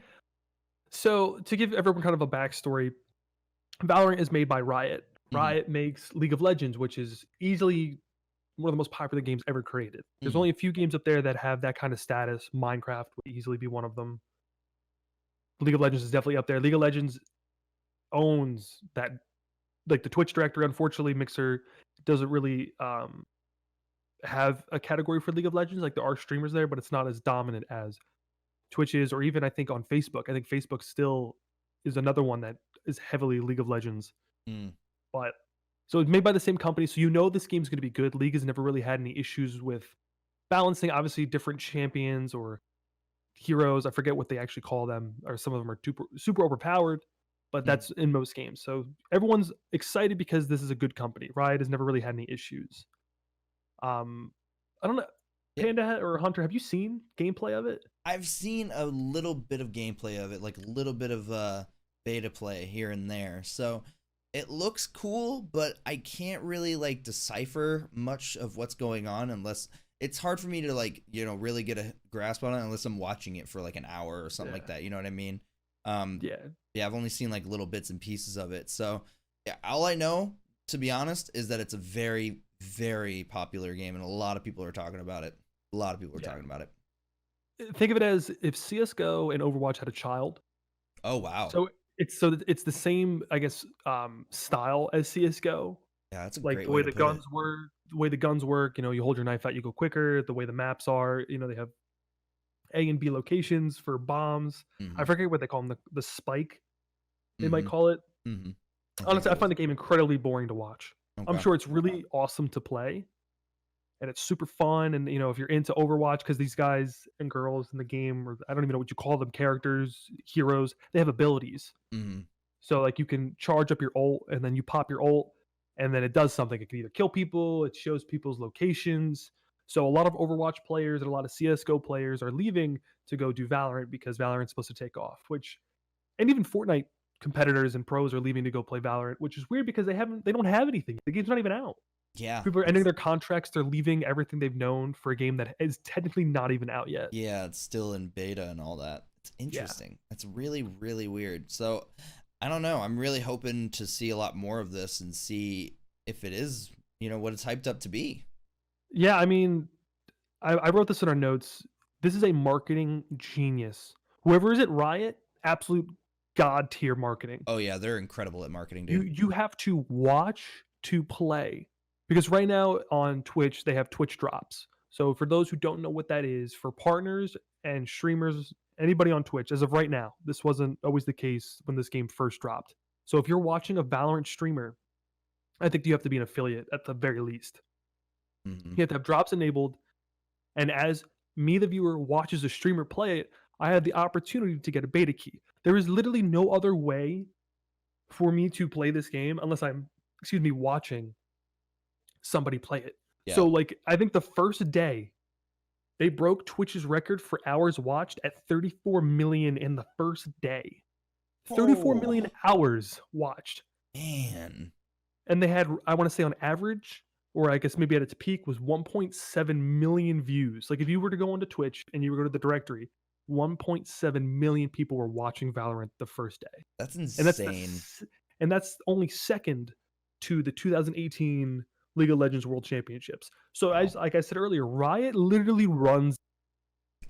so to give everyone kind of a backstory, Valorant is made by Riot. Hmm. Riot makes League of Legends, which is easily one of the most popular games ever created. There's Hmm. only a few games up there that have that kind of status. Minecraft would easily be one of them. League of Legends is definitely up there. League of Legends owns that, like the Twitch director. Unfortunately, Mixer doesn't really have a category for League of Legends. Like there are streamers there, but it's not as dominant as Twitch is, or even I think on Facebook. I think Facebook still is another one that is heavily League of Legends. Mm. But so it's made by the same company, so you know this game's going to be good. League has never really had any issues with balancing, obviously, different champions or heroes. I forget what they actually call them, or some of them are super overpowered, but Mm. that's in most games. So everyone's excited because this is a good company. Riot has never really had any issues. Um, I don't know, Yeah, Panda or Hunter, have you seen gameplay of it? I've seen a little bit of gameplay of it, like a little bit of beta play here and there. So it looks cool, but I can't really like decipher much of what's going on unless it's hard for me to like, really get a grasp on it unless I'm watching it for like an hour or something like Yeah, that. You know what I mean? Um, yeah. yeah, I've only seen like little bits and pieces of it. So yeah, all I know, to be honest, is that it's a very, very popular game and a lot of people are talking about it. A lot of people are Yeah. talking about it. Think of it as if CS:GO and Overwatch had a child. Oh wow. So it's the same, I guess, style as CS:GO. Yeah, that's a Like great the way way to the put it. guns work, you hold your knife out, you go quicker. The way the maps are, they have A and B locations for bombs. I Mhm. forget what they call them, the spike they might Mhm. call it. Mhm. I think Honestly, I it is. find the game incredibly boring to watch. I'm Okay. sure it's really awesome to play, and it's super fun. And if you're into Overwatch, because these guys and girls in the game, or I don't even know what you call them, characters, heroes, they have abilities. Mhm. So like you can charge up your ult, and then you pop your ult, and then it does something. It can either kill people, it shows people's locations. So a lot of Overwatch players and a lot of CS:GO players are leaving to go do Valorant because Valorant's supposed to take off. And even Fortnite competitors and pros are leaving to go play Valorant, which is weird because they don't have anything. The game's not even out. Yeah, People are ending it's their contracts. They're leaving everything they've known for a game that is technically not even out yet. yeah, it's still in beta and all that. It's Yeah. interesting. It's really, really weird. So, I don't know. I'm really hoping to see a lot more of this and see if it is, what it's hyped up to be. Yeah, I mean, I wrote this in our notes. This is a marketing genius. Whoever is at Riot, absolute god tier marketing. Oh yeah, they're incredible at marketing, You dude. you have to watch to play, because right now on Twitch they have Twitch drops. So for those who don't know what that is, for partners and streamers, anybody on Twitch, as of right now, this wasn't always the case when this game first dropped. So if you're watching a Valorant streamer, I think you have to be an affiliate at the very least. Mhm. You have to have drops enabled, and as me, the viewer, watches the streamer play it, I have the opportunity to get a beta key. There is literally no other way for me to play this game unless I'm, excuse me, watching somebody play it. Yeah. So, like, I think the first day they broke Twitch's record for hours watched at 34 million in the first day. 34 Oh million hours watched. man. And they had, I want to say on average, or I guess maybe at its peak, was 1.7 million views. Like if you were to go onto Twitch and you were to go to the directory, 1.7 million people were watching Valorant the first day. That's And that's insane. and that's only second to the 2018 League of Legends World Championships. So Wow. as like I said earlier, Riot literally runs.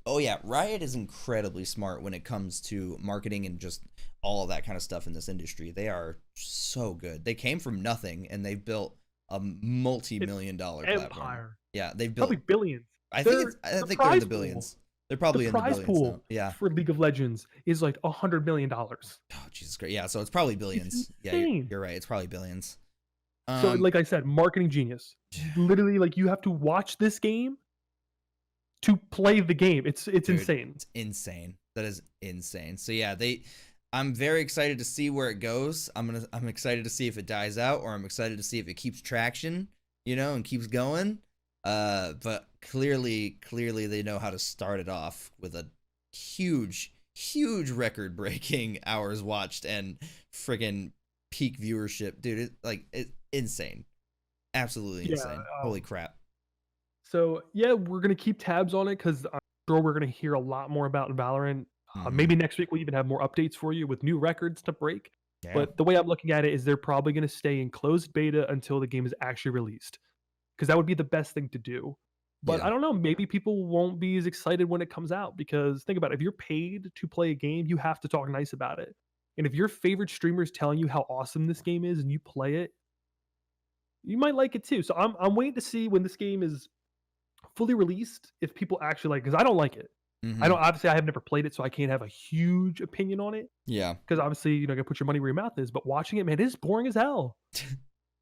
Oh yeah, Riot is incredibly smart when it comes to marketing and just all of that kind of stuff in this industry. They are so good. They came from nothing and they've built a multi-million-dollar platform. Empire. Yeah, they've built Probably billions. I think they're in the prize billions. pool, They're the probably in the prize billions now. pool Yeah. for League of Legends is like $100 million. Oh, Jesus Christ. Yeah, so it's probably billions. Yeah, Insane. you're right. It's probably billions. So like I said, marketing genius. Literally, like you have to watch this game to play the game. It's dude, insane. It's insane. That is insane. So yeah, I'm very excited to see where it goes. I'm excited to see if it dies out, or I'm excited to see if it keeps traction, and keeps going. But clearly they know how to start it off with a huge record breaking hours watched and friggin' peak viewership. Dude, it's insane. Absolutely insane. Holy crap. So yeah, we're gonna keep tabs on it because I'm sure we're gonna hear a lot more about Valorant. Maybe next week we'll even have more updates for you with new records to break. Yeah. But the way I'm looking at it is they're probably gonna stay in closed beta until the game is actually released, because that would be the best thing to do. But Yeah. I don't know, maybe people won't be as excited when it comes out, because think about it, if you're paid to play a game, you have to talk nice about it. And if your favorite streamer is telling you how awesome this game is and you play it, you might like it too. So I'm waiting to see when this game is fully released if people actually like it, because I don't like it. I don't, obviously I have never played it, so I can't have a huge opinion on it, Yeah. because obviously you gotta put your money where your mouth is. But watching it, man, it is boring as hell.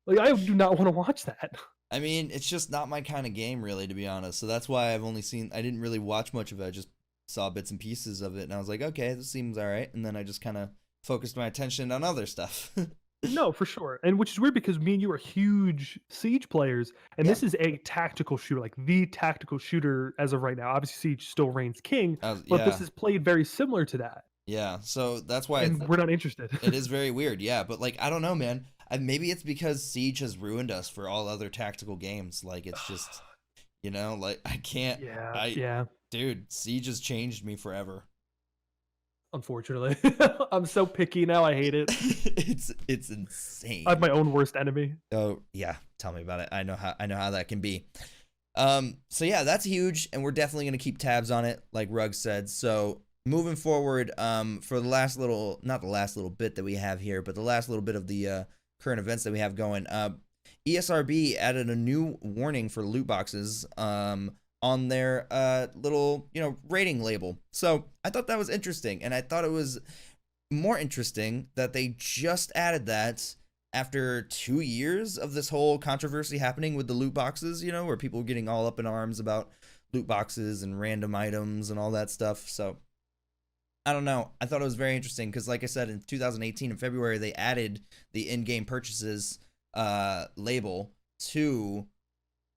Like I do not want to watch that. I mean, it's just not my kind of game, really, to be honest. So that's why I didn't really watch much of it. I just saw bits and pieces of it, and I was like, okay, this seems all right. And then I just kind of focused my attention on other stuff. No, for sure. And which is weird because me and you are huge Siege players, and this is a tactical shooter, like the tactical shooter as of right now. Obviously, Siege still reigns king, but this is played very similar to that. Yeah, so that's why we're not interested. It is very weird, yeah. But like, I don't know, man. Maybe it's because Siege has ruined us for all other tactical games. Like, it's just, like I can't. Yeah. Dude, Siege has changed me forever. Unfortunately, I'm so picky now. I hate it. It's insane. I have my own worst enemy. Oh yeah, tell me about it. I know how that can be. So yeah, that's huge, and we're definitely gonna keep tabs on it, like Rug said. So moving forward, for the last little, not the last little bit that we have here, but the last little bit of the current events that we have going. ESRB added a new warning for loot boxes. On their little, rating label. So I thought that was interesting, and I thought it was more interesting that they just added that after 2 years of this whole controversy happening with the loot boxes, where people were getting all up in arms about loot boxes and random items and all that stuff. So I don't know. I thought it was very interesting because, like I said, in 2018 in February, they added the in-game purchases label to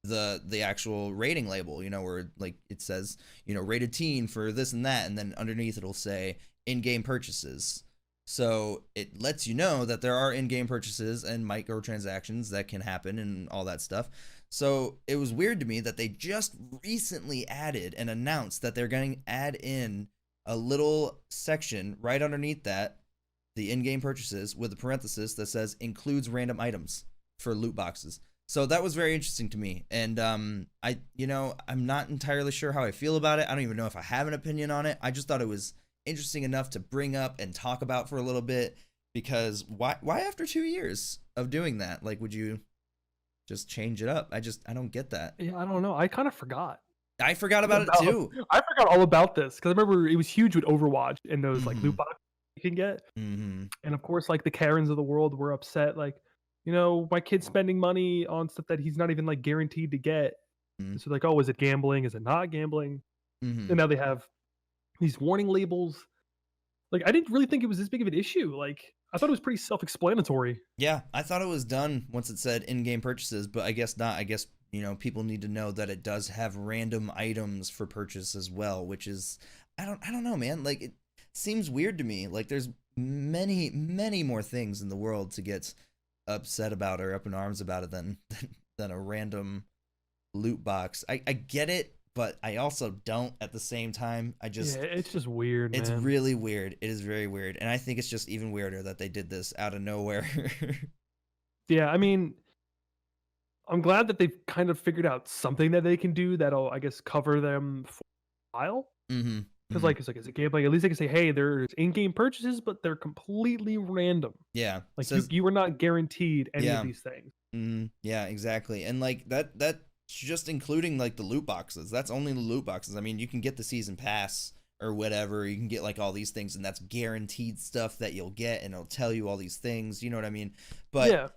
the actual rating label, where like it says, rated teen for this and that, and then underneath it'll say in-game purchases. So it lets you know that there are in-game purchases and microtransactions that can happen and all that stuff. So it was weird to me that they just recently added and announced that they're going to add in a little section right underneath that, the in-game purchases, with a parenthesis that says includes random items for loot boxes. So that was very interesting to me, and I'm not entirely sure how I feel about it. I don't even know if I have an opinion on it. I just thought it was interesting enough to bring up and talk about for a little bit, because why after 2 years of doing that? Like, would you just change it up? I don't get that. Yeah, I don't know. I kind of forgot. I forgot about it too. I forgot all about this because I remember it was huge with Overwatch and those like loot boxes you can get, and of course, like the Karens of the world were upset, like, my kid's spending money on stuff that he's not even like guaranteed to get. So like, oh, is it gambling? Is it not gambling? And now they have these warning labels. Like, I didn't really think it was this big of an issue. Like, I thought it was pretty self-explanatory. Yeah, I thought it was done once it said in-game purchases, but I guess not. I guess, people need to know that it does have random items for purchase as well, which is, I don't know, man. Like, seems weird to me. Like there's many more things in the world to get upset about or up in arms about it than a random loot box. I get it, but I also don't at the same time. Yeah, it's just weird, It's man. really weird. It is very weird. And I think it's just even weirder that they did this out of nowhere. Yeah, I mean, I'm glad that they've kind of figured out something that they can do that'll, I guess, cover them for a while. Mm-hmm. Because Mm-hmm. like it's like as a gameplay, at least they can say, hey, there's in-game purchases, but they're completely random. Yeah. Like Says you were not guaranteed any of yeah. these things. Mm-hmm. Yeah, exactly. And like that's just including like the loot boxes. That's only the loot boxes. I mean, you can get the season pass or whatever. You can get like all these things, and that's guaranteed stuff that you'll get, and it'll tell you all these things. You know what I mean? But Yeah.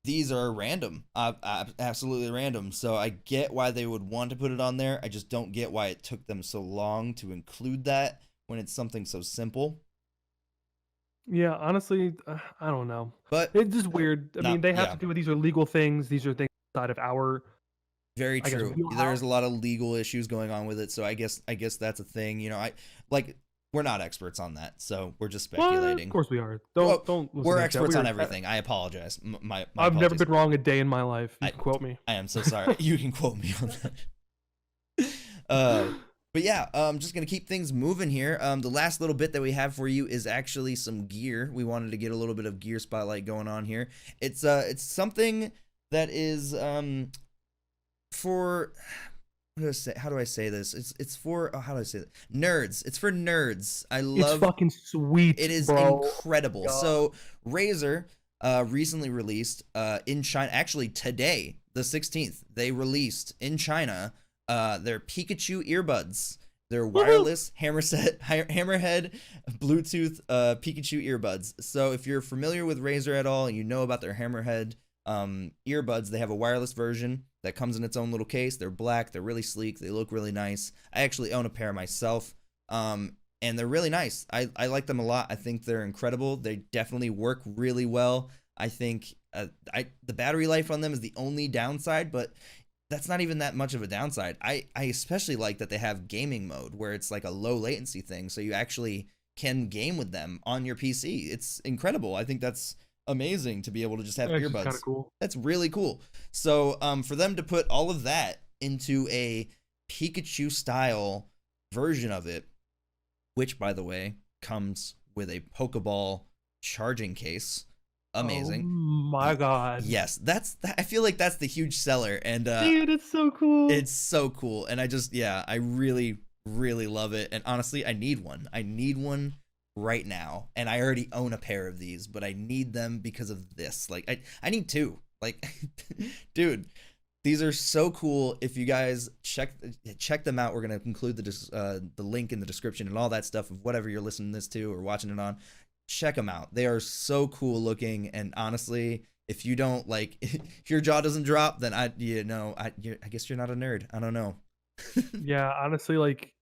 these are random, absolutely random. So I get why they would want to put it on there. I just don't get why it took them so long to include that when it's something so simple. Yeah, honestly, I don't know. But It's just weird. I mean, they have yeah, to do it. These are legal things. These are things outside of our, very I guess, true. wheelhouse. There's a lot of legal issues going on with it, so I guess that's a thing. You know, I like we're not experts on that, so we're just Well, speculating. of course we are. Well, Don't. we're listen to experts that. on everything. I apologize. My I've never apologies. been wrong a day in my life. You can quote me. I am so sorry. You can quote me on that. But yeah, just gonna keep things moving here. The last little bit that we have for you is actually some gear. We wanted to get a little bit of gear spotlight going on here. It's something that is for how do I say this? It's for how do I say that? Nerds. It's for nerds. I love. It's fucking sweet. It is bro. incredible. God. So Razer recently released in China, actually today, the 16th, they released in China their Pikachu earbuds. They're wireless hammerhead Bluetooth Pikachu earbuds. So if you're familiar with Razer at all and you know about their hammerhead earbuds, they have a wireless version that comes in its own little case. They're black. They're really sleek. They look really nice. I actually own a pair myself. And they're really nice. I like them a lot. I think they're incredible. They definitely work really well. I think the battery life on them is the only downside, but that's not even that much of a downside. I especially like that they have gaming mode where it's like a low latency thing, so you actually can game with them on your PC. It's incredible. I think that's amazing to be able to just have earbuds. Kind of cool. That's really cool. So for them to put all of that into a Pikachu style version of it, which by the way comes with a Pokeball charging case. Amazing. Oh my god. Yes, I feel like that's the huge seller, and dude, it's so cool. It's so cool, and I really love it. And honestly, I need one right now, and I already own a pair of these, but I need them because of this. Like I need two. Like, dude, these are so cool. If you guys check them out, we're gonna include the link in the description and all that stuff of whatever you're listening to this to or watching it on. Check them out. They are so cool looking, and honestly, if you don't like, if your jaw doesn't drop, then I guess you're not a nerd. I don't know. Yeah, honestly, like,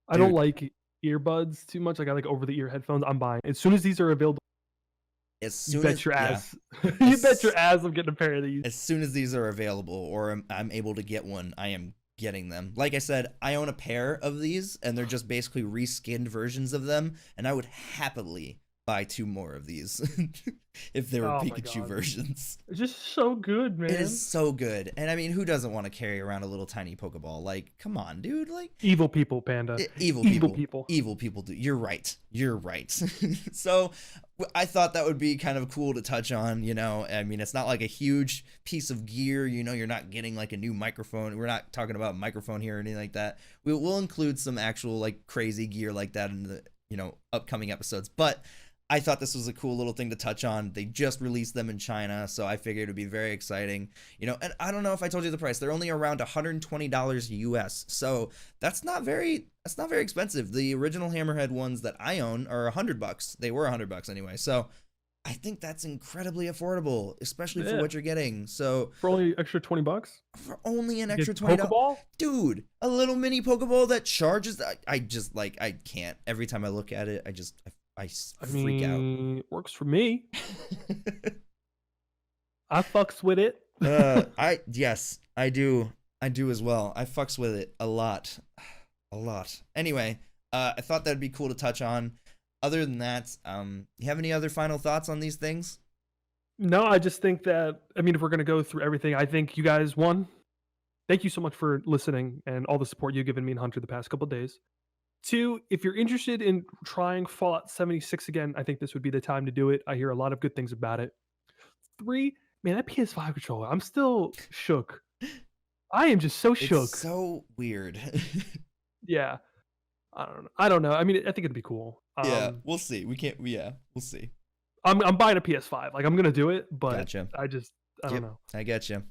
I don't like earbuds too much. Like, I like over the ear headphones. I'm buying as soon as these are available. You bet your ass I'm getting a pair of these. As soon as these are available, or I'm able to get one, I am getting them. Like I said, I own a pair of these, and they're just basically reskinned versions of them, and I would happily buy 2 more of these if they were Pikachu versions. It's just so good, man. It is so good. And I mean, who doesn't want to carry around a little tiny Pokeball? Like, come on, dude. Like, evil people, Panda. Evil people do. You're right. So I thought that would be kind of cool to touch on, you know. I mean, it's not like a huge piece of gear, you know. You're not getting like a new microphone. We're not talking about a microphone here or anything like that. We'll include some actual like crazy gear like that in the, you know, upcoming episodes. But I thought this was a cool little thing to touch on. They just released them in China, so I figured it'd be very exciting, you know. And I don't know if I told you the price. They're only around $120 US, so that's not very expensive. The original Hammerhead ones that I own are $100. They were $100 anyway, so I think that's incredibly affordable, especially for what you're getting. So for only extra $20, for only an extra $20, dude, a little mini Pokeball that charges. I just like, I can't. Every time I look at it, I freak out. It works for me. I fucks with it. I do as well. I fucks with it a lot. Anyway, I thought that'd be cool to touch on. Other than that, you have any other final thoughts on these things? No, I just think that, I mean, if we're gonna go through everything, I think you guys, one, thank you so much for listening and all the support you've given me and Hunter the past couple days. Two, if you're interested in trying Fallout 76 again, I think this would be the time to do it. I hear a lot of good things about it. Three, man, that PS5 controller, I'm still shook. I am just so It's shook. so weird. Yeah. I don't know. I mean, I think it'd be cool. Yeah, we'll see. Yeah, we'll see. I'm buying a PS5. Like, I'm gonna do it, but Gotcha. I don't Yep, know. I get you.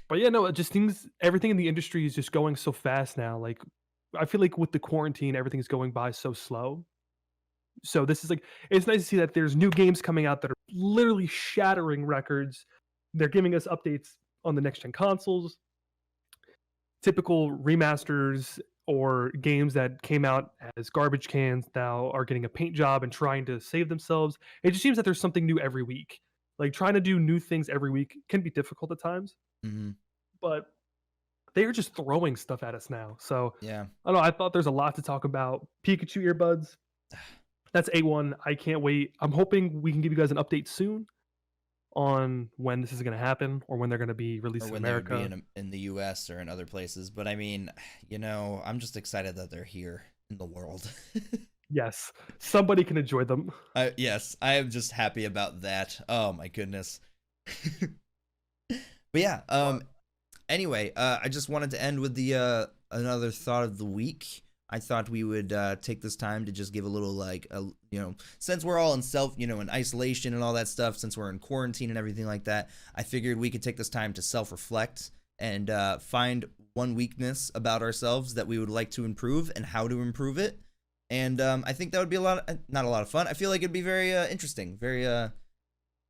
But yeah, no, it just everything in the industry is just going so fast now. Like, I feel like with the quarantine, everything's going by so slow. So this is like, it's nice to see that there's new games coming out that are literally shattering records. They're giving us updates on the next gen consoles, typical remasters or games that came out as garbage cans now are getting a paint job and trying to save themselves. It just seems that there's something new every week. Like, trying to do new things every week can be difficult at times, Hmm. but they are just throwing stuff at us now. So Yeah. I don't know. I thought there's a lot to talk about. Pikachu earbuds. That's A1. I can't wait. I'm hoping we can give you guys an update soon on when this is going to happen or when they're going to be released Or in when they would be America. in the US or in other places. But I mean, I'm just excited that they're here in the world. Yes, somebody can enjoy them. Yes, I am just happy about that. Oh my goodness. But yeah, anyway, I just wanted to end with the another thought of the week. I thought we would take this time to just give a little since we're all in in isolation and all that stuff, since we're in quarantine and everything like that, I figured we could take this time to self-reflect and find one weakness about ourselves that we would like to improve and how to improve it. And I think that would be not a lot of fun. I feel like it'd be very interesting, very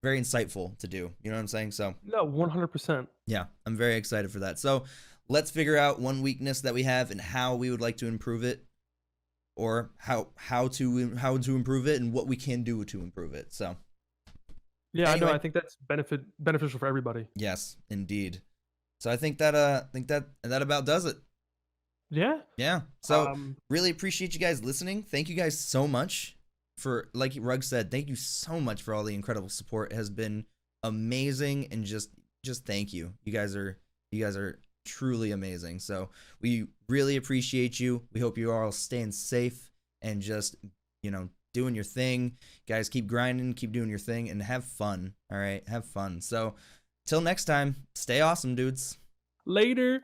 insightful to do. You know what I'm saying? So No, 100%. yeah, I'm very excited for that. So let's figure out one weakness that we have and how we would like to improve it, or how to improve it and what we can do to improve it. So Yeah, I know. anyway, I think that's beneficial for everybody. yes, indeed. So I think that that about does it. Yeah. Yeah. So Um, really appreciate you guys listening. Thank you guys so much for, like Rug said, thank you so much for all the incredible support. It has been amazing, and just thank you. You guys are truly amazing. So we really appreciate you. We hope you are all staying safe and just, doing your thing. Guys, keep grinding, keep doing your thing, and have fun. All right? Have fun. So till next time, stay awesome, dudes. Later.